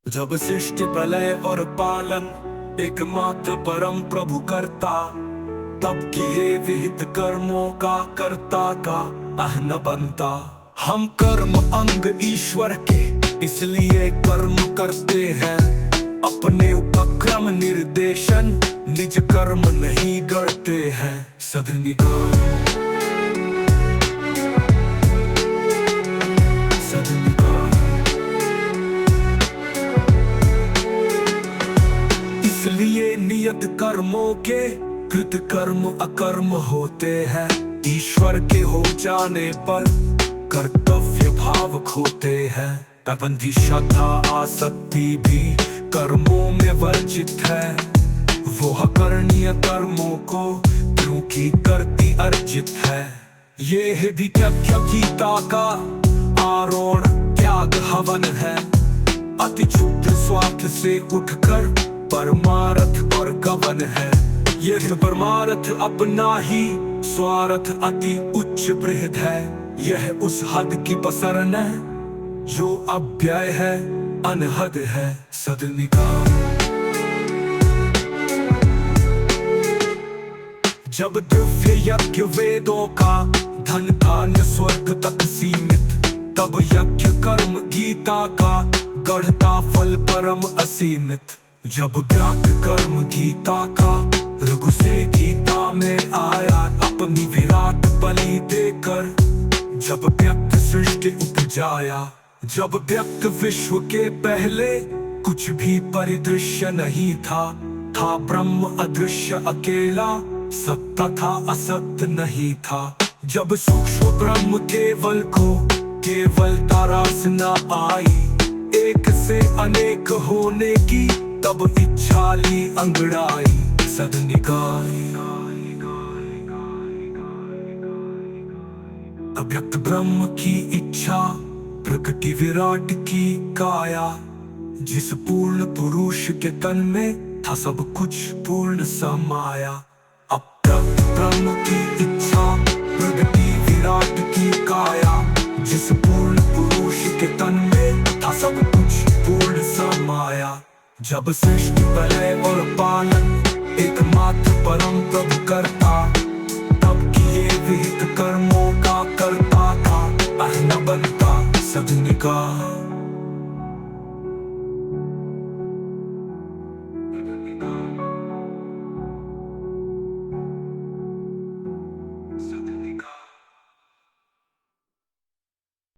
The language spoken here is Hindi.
जब सृष्टि प्रलय और पालन एकमात्र परम प्रभु करता, तब किए विहित कर्मों का कर्ता का अहन बनता। हम कर्म अंग ईश्वर के इसलिए कर्म करते हैं, अपने उपक्रम निर्देशन निज कर्म नहीं करते हैं। सदनिकाय इसलिए नियत कर्मों के कृत कर्म अकर्म होते हैं। ईश्वर के हो जाने पर कर्तव्य भाव खोते हैं। पाबंदी श्रद्धा आसक्ति भी कर्मों में वर्जित है। वो अकरणीय कर्मों को क्योंकि करती अर्जित है। ये है भी गीता का आरोण त्याग हवन है। अति क्षुद्र स्वार्थ से उठकर परमार्थ और गवन है। यह परमार्थ अपना ही स्वार्थ अति उच्च बृहद है। यह उस हद की पसरन है जो अव्यय है अनहद है। सदनिकाय जब दिव्य यज्ञ वेदों का धन धान्य स्वर्ग तक सीमित, तब यज्ञ कर्म गीता का गढ़ता फल परम असीमित। जब व्याप्त कर्म गीता का रघु से गीता में आया, अपनी विराट बलि देकर जब व्यक्त सृष्टि उपजाया। जब व्यक्त विश्व के पहले कुछ भी परिदृश्य नहीं था। था ब्रह्म अदृश्य अकेला, सत्ता था असत्य नहीं था। जब सूक्ष्म ब्रह्म केवल को केवलता रास न आई, एक से अनेक होने की तब इच्छा ली अंगड़ाई। सदनिकाय अव्यक्त ब्रह्म की इच्छा प्रकृति विराट की काया। जिस पूर्ण पुरुष के तन में था सब कुछ पूर्ण समाया। अव्यक्त ब्रह्म की इच्छा प्रकृति विराट की काया। जिस पूर्ण पुरुष के तन में था सब कुछ पूर्ण समाया। जब सृष्टि प्रलय और पालन एकमात्र परम प्रभु करता, तब किए विहित कर्मों का कर्ता का अहन बनता। सदनिकाय